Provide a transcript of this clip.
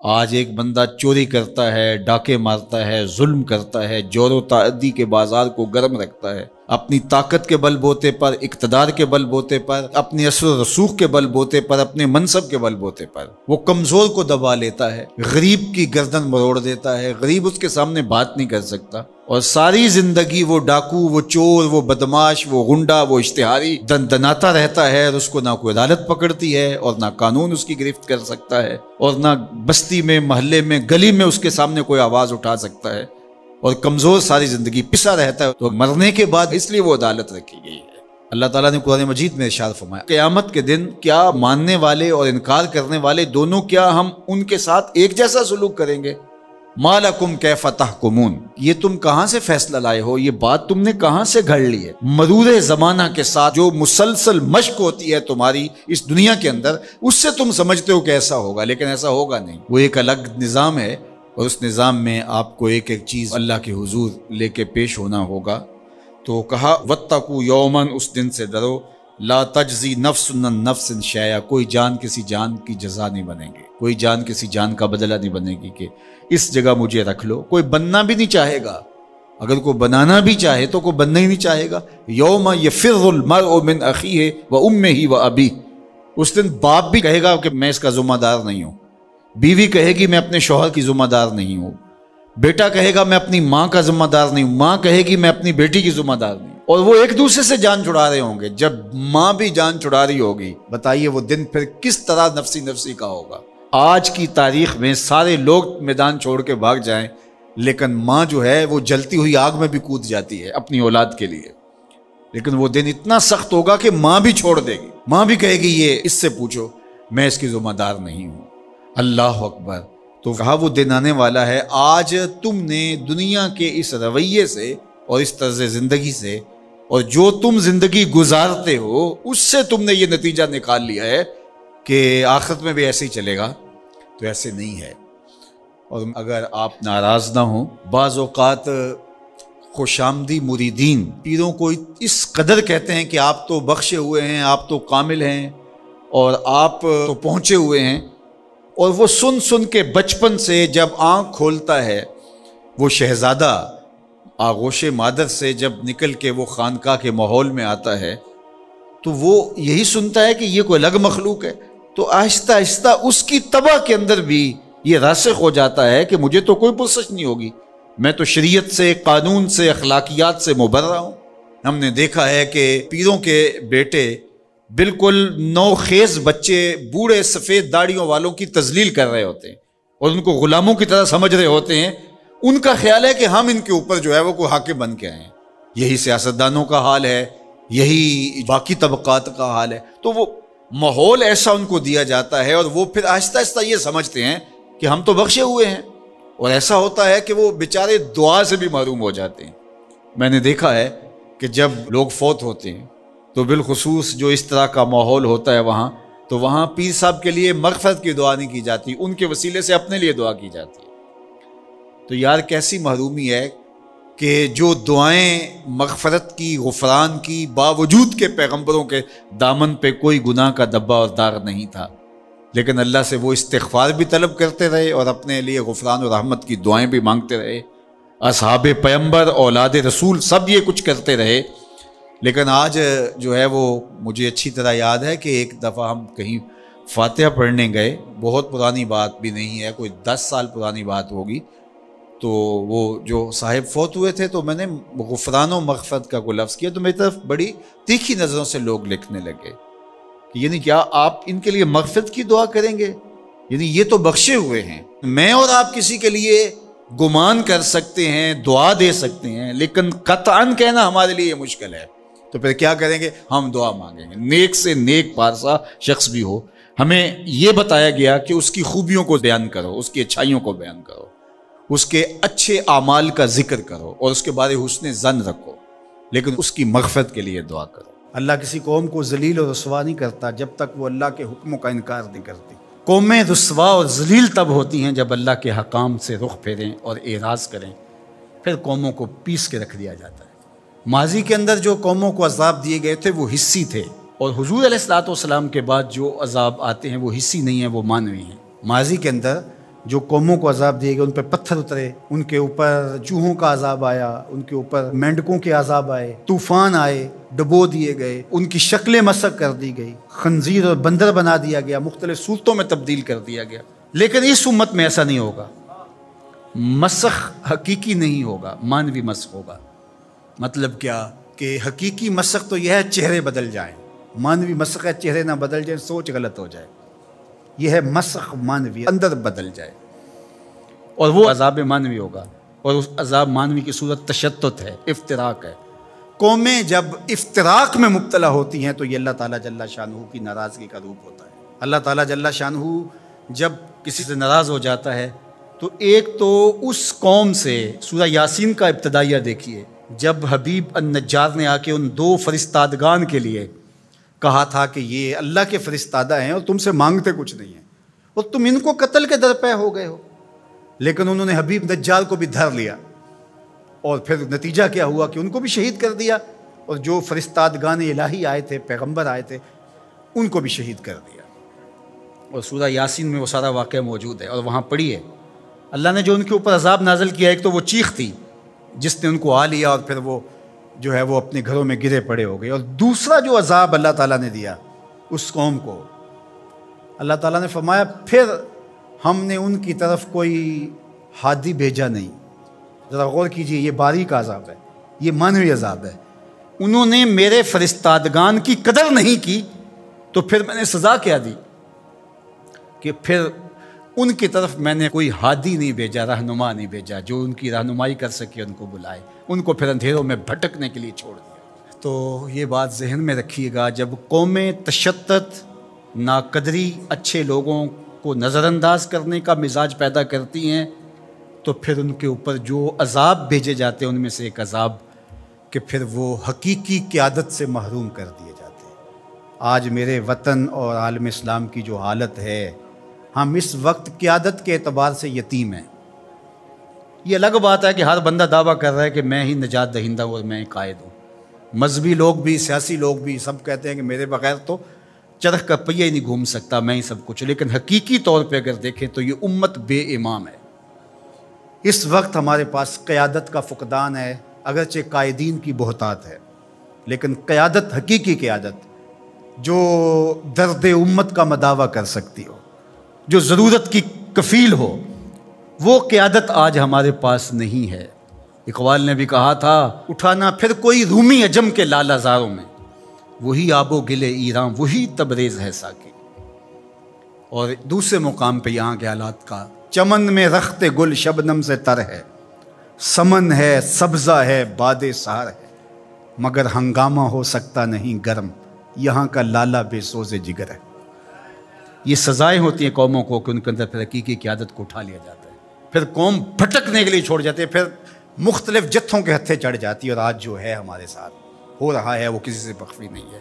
آج ایک بندہ چوری کرتا ہے، ڈاکے مارتا ہے، ظلم کرتا ہے، جور و تعدی کے بازار کو گرم رکھتا ہے، اپنی طاقت کے بل بوتے پر، اقتدار کے بل بوتے پر، اپنی اثر و رسوخ کے بل بوتے پر، اپنے منصب کے بل بوتے پر وہ کمزور کو دبا لیتا ہے، غریب کی گردن مروڑ دیتا ہے، غریب اس کے سامنے بات نہیں کر سکتا، اور ساری زندگی وہ ڈاکو، وہ چور، وہ بدماش، وہ غنڈا، وہ اشتہاری دندناتا رہتا ہے، اور اس کو نہ کوئی عدالت پکڑتی ہے اور نہ قانون اس کی گرفت کر سکتا ہے، اور نہ بستی میں، محلے میں، گلی میں اس کے سامنے کوئی آواز اٹھا سکتا ہے، اور کمزور ساری زندگی پسا رہتا ہے۔ تو مرنے کے بعد اس لیے وہ عدالت رکھی گئی ہے۔ اللہ تعالیٰ نے قرآن مجید میں ارشاد فرمایا قیامت کے دن کیا ماننے والے اور انکار کرنے والے دونوں، کیا ہم ان کے ساتھ ایک جیسا سلوک کریں گے؟ ما لکم کیف تحکمون، یہ تم کہاں سے فیصلہ لائے ہو، یہ بات تم نے کہاں سے گھڑ لی ہے؟ مرور زمانہ کے ساتھ جو مسلسل مشق ہوتی ہے تمہاری اس دنیا کے اندر، اس سے تم سمجھتے ہو کہ ایسا ہوگا، لیکن ایسا ہوگا نہیں۔ وہ ایک الگ نظام ہے، اور اس نظام میں آپ کو ایک ایک چیز اللہ کے حضور لے کے پیش ہونا ہوگا۔ تو کہا واتقوا یوما، اس دن سے ڈرو، لا تجزی نفس عن نفس شیئا، کوئی جان کسی جان کی جزا نہیں بنے گی، کوئی جان کسی جان کا بدلہ نہیں بنے گی کہ اس جگہ مجھے رکھ لو۔ کوئی بننا بھی نہیں چاہے گا، اگر کوئی بنانا بھی چاہے تو کوئی بننا ہی نہیں چاہے گا۔ یوم یفر المرء من اخیہ وامہ وابیہ، اس دن باپ بھی کہے گا کہ میں اس کا ذمہ دار نہیں ہوں، بیوی کہے گی میں اپنے شوہر کی ذمہ دار نہیں ہوں، بیٹا کہے گا میں اپنی ماں کا ذمہ دار نہیں ہوں، ماں کہے گی میں اپنی بیٹی کی ذمہ دار نہیں ہوں، اور وہ ایک دوسرے سے جان چھڑا رہے ہوں گے۔ جب ماں بھی جان چھڑا رہی ہوگی، بتائیے وہ دن پھر کس طرح نفسی نفسی کا ہوگا۔ آج کی تاریخ میں سارے لوگ میدان چھوڑ کے بھاگ جائیں، لیکن ماں جو ہے وہ جلتی ہوئی آگ میں بھی کود جاتی ہے اپنی اولاد کے لیے، لیکن وہ دن اتنا سخت ہوگا کہ ماں بھی چھوڑ دے گی، ماں بھی کہے گی یہ اس سے پوچھو، میں اس کی ذمہ دار نہیں ہوں۔ اللہ اکبر۔ تو کہا وہ دن آنے والا ہے، آج تم نے دنیا کے اس رویے سے اور اس طرز زندگی سے اور جو تم زندگی گزارتے ہو اس سے تم نے یہ نتیجہ نکال لیا ہے کہ آخرت میں بھی ایسے ہی چلے گا، تو ایسے نہیں ہے۔ اور اگر آپ ناراض نہ ہوں، بعض اوقات خوش آمدی مریدین پیروں کو اس قدر کہتے ہیں کہ آپ تو بخشے ہوئے ہیں، آپ تو کامل ہیں، اور آپ تو پہنچے ہوئے ہیں، اور وہ سن سن کے بچپن سے جب آنکھ کھولتا ہے وہ شہزادہ آغوش مادر سے جب نکل کے وہ خانقاہ کے ماحول میں آتا ہے تو وہ یہی سنتا ہے کہ یہ کوئی الگ مخلوق ہے، تو آہستہ آہستہ اس کی طبع کے اندر بھی یہ راسخ ہو جاتا ہے کہ مجھے تو کوئی پرسش نہیں ہوگی، میں تو شریعت سے، قانون سے، اخلاقیات سے مبرہ ہوں۔ ہم نے دیکھا ہے کہ پیروں کے بیٹے بالکل نوخیز بچے بوڑھے سفید داڑھیوں والوں کی تذلیل کر رہے ہوتے ہیں اور ان کو غلاموں کی طرح سمجھ رہے ہوتے ہیں، ان کا خیال ہے کہ ہم ان کے اوپر جو ہے وہ کوئی حاکم بن کے آئے ہیں۔ یہی سیاستدانوں کا حال ہے، یہی باقی طبقات کا حال ہے۔ تو وہ ماحول ایسا ان کو دیا جاتا ہے اور وہ پھر آہستہ آہستہ یہ سمجھتے ہیں کہ ہم تو بخشے ہوئے ہیں، اور ایسا ہوتا ہے کہ وہ بیچارے دعا سے بھی محروم ہو جاتے ہیں۔ میں نے دیکھا ہے کہ جب لوگ فوت ہوتے ہیں تو بالخصوص جو اس طرح کا ماحول ہوتا ہے وہاں، تو وہاں پیر صاحب کے لیے مغفرت کی دعا نہیں کی جاتی، ان کے وسیلے سے اپنے لیے دعا کی جاتی ہے۔ تو یار کیسی محرومی ہے کہ جو دعائیں مغفرت کی، غفران کی، باوجود کے پیغمبروں کے دامن پہ کوئی گناہ کا دبا اور داغ نہیں تھا، لیکن اللہ سے وہ استغفار بھی طلب کرتے رہے اور اپنے لیے غفران و رحمت کی دعائیں بھی مانگتے رہے۔ اصحاب پیغمبر، اولاد رسول سب یہ کچھ کرتے رہے۔ لیکن آج جو ہے وہ مجھے اچھی طرح یاد ہے کہ ایک دفعہ ہم کہیں فاتحہ پڑھنے گئے، بہت پرانی بات بھی نہیں ہے، کوئی 10 سال پرانی بات ہوگی، تو وہ جو صاحب فوت ہوئے تھے تو میں نے غفران و مغفرت کا کوئی لفظ کیا تو میری طرف بڑی تیکھی نظروں سے لوگ لکھنے لگے کہ یعنی کیا آپ ان کے لیے مغفرت کی دعا کریں گے؟ یعنی یہ تو بخشے ہوئے ہیں، میں اور آپ کسی کے لیے گمان کر سکتے ہیں، دعا دے سکتے ہیں، لیکن قطعاً کہنا ہمارے لیے یہ مشکل ہے۔ تو پھر کیا کریں گے؟ ہم دعا مانگیں گے۔ نیک سے نیک پارسا شخص بھی ہو، ہمیں یہ بتایا گیا کہ اس کی خوبیوں کو بیان کرو، اس کی اچھائیوں کو بیان کرو، اس کے اچھے اعمال کا ذکر کرو اور اس کے بارے حسن ظن رکھو، لیکن اس کی مغفرت کے لیے دعا کرو۔ اللہ کسی قوم کو ذلیل اور رسوا نہیں کرتا جب تک وہ اللہ کے حکموں کا انکار نہیں کرتی۔ قومیں رسوا اور ذلیل تب ہوتی ہیں جب اللہ کے حکام سے رخ پھیریں اور اعراض کریں، پھر قوموں کو پیس کے رکھ دیا جاتا ہے۔ ماضی کے اندر جو قوموں کو عذاب دیے گئے تھے وہ حصی تھے، اور حضور علیہ الصلوۃ والسلام کے بعد جو عذاب آتے ہیں وہ حصی نہیں ہیں، وہ معنوی ہیں۔ ماضی کے اندر جو قوموں کو عذاب دیے گئے ان پہ پتھر اترے، ان کے اوپر چوہوں کا عذاب آیا، ان کے اوپر مینڈکوں کے عذاب آئے، طوفان آئے، ڈبو دیے گئے، ان کی شکلیں مسخ کر دی گئی، خنزیر اور بندر بنا دیا گیا، مختلف صورتوں میں تبدیل کر دیا گیا۔ لیکن اس امت میں ایسا نہیں ہوگا، مسخ حقیقی نہیں ہوگا، مانوی مسخ ہوگا۔ مطلب کیا کہ حقیقی مسخ تو یہ ہے چہرے بدل جائیں، مانوی مسخ ہے چہرے نہ بدل جائیں، سوچ غلط ہو جائے۔ یہ ہے مسخ مانوی، اندر بدل جائے، اور وہ عذاب مانوی ہوگا، اور اس عذاب مانوی کی صورت تشتت ہے، افتراق ہے۔ قومیں جب افتراق میں مبتلا ہوتی ہیں تو یہ اللہ تعالیٰ جل شانہ کی ناراضگی کا روپ ہوتا ہے۔ اللہ تعالیٰ جل شانہ جب کسی سے ناراض ہو جاتا ہے تو ایک تو اس قوم سے، سورہ یاسین کا ابتدائیہ دیکھیے، جب حبیب النجار نے آ کے ان 2 فرستادگان کے لیے کہا تھا کہ یہ اللہ کے فرستادہ ہیں اور تم سے مانگتے کچھ نہیں ہیں، اور تم ان کو قتل کے درپے ہو گئے ہو، لیکن انہوں نے حبیب نجار کو بھی دھر لیا، اور پھر نتیجہ کیا ہوا کہ ان کو بھی شہید کر دیا، اور جو فرستادگان الہی آئے تھے، پیغمبر آئے تھے، ان کو بھی شہید کر دیا۔ اور سورہ یاسین میں وہ سارا واقعہ موجود ہے، اور وہاں پڑھیے اللہ نے جو ان کے اوپر عذاب نازل کیا۔ ایک تو وہ چیخ تھی جس نے ان کو آ لیا، اور پھر وہ جو ہے وہ اپنے گھروں میں گرے پڑے ہو گئے، اور دوسرا جو عذاب اللہ تعالیٰ نے دیا اس قوم کو، اللہ تعالیٰ نے فرمایا پھر ہم نے ان کی طرف کوئی ہادی بھیجا نہیں۔ ذرا غور کیجئے، یہ باریک عذاب ہے، یہ مانوی عذاب ہے۔ انہوں نے میرے فرستادگان کی قدر نہیں کی تو پھر میں نے سزا کیا دی کہ پھر ان کی طرف میں نے کوئی ہادی نہیں بھیجا، رہنما نہیں بھیجا جو ان کی رہنمائی کر سکے، ان کو بلائے، ان کو پھر اندھیروں میں بھٹکنے کے لیے چھوڑ دیا۔ تو یہ بات ذہن میں رکھیے گا، جب قومیں تشدد، ناقدری، اچھے لوگوں کو نظر انداز کرنے کا مزاج پیدا کرتی ہیں تو پھر ان کے اوپر جو عذاب بھیجے جاتے ہیں ان میں سے ایک عذاب کہ پھر وہ حقیقی قیادت سے محروم کر دیے جاتے ہیں۔ آج میرے وطن اور عالم اسلام کی جو حالت ہے، ہم اس وقت قیادت کے اعتبار سے یتیم ہیں۔ یہ الگ بات ہے کہ ہر بندہ دعویٰ کر رہا ہے کہ میں ہی نجات دہندہ ہوں اور میں قائد ہوں۔ مذہبی لوگ بھی، سیاسی لوگ بھی، سب کہتے ہیں کہ میرے بغیر تو چرخ کا پہیہ ہی نہیں گھوم سکتا، میں ہی سب کچھ۔ لیکن حقیقی طور پہ اگر دیکھیں تو یہ امت بے امام ہے۔ اس وقت ہمارے پاس قیادت کا فقدان ہے، اگرچہ قائدین کی بہتات ہے، لیکن قیادت، حقیقی قیادت جو درد امت کا مداوع کر سکتی ہو، جو ضرورت کی کفیل ہو، وہ قیادت آج ہمارے پاس نہیں ہے۔ اقبال نے بھی کہا تھا، اٹھانا پھر کوئی رومی عجم کے لالہ زاروں میں، وہی آب و گل ایران، وہی تبریز ہے ساکی۔ اور دوسرے مقام پہ یہاں کے حالات کا، چمن میں رخت گل شبنم سے تر ہے، سمن ہے سبزہ ہے باد سحر ہے، مگر ہنگامہ ہو سکتا نہیں گرم، یہاں کا لالا بے سوز جگر ہے۔ یہ سزائیں ہوتی ہیں قوموں کو کہ ان کے اندر پھر حقیقی قیادت کو اٹھا لیا جاتا ہے، پھر قوم بھٹکنے کے لیے چھوڑ جاتے ہیں، پھر مختلف جتھوں کے ہتھے چڑھ جاتی ہے۔ اور آج جو ہے ہمارے ساتھ ہو رہا ہے وہ کسی سے مخفی نہیں ہے۔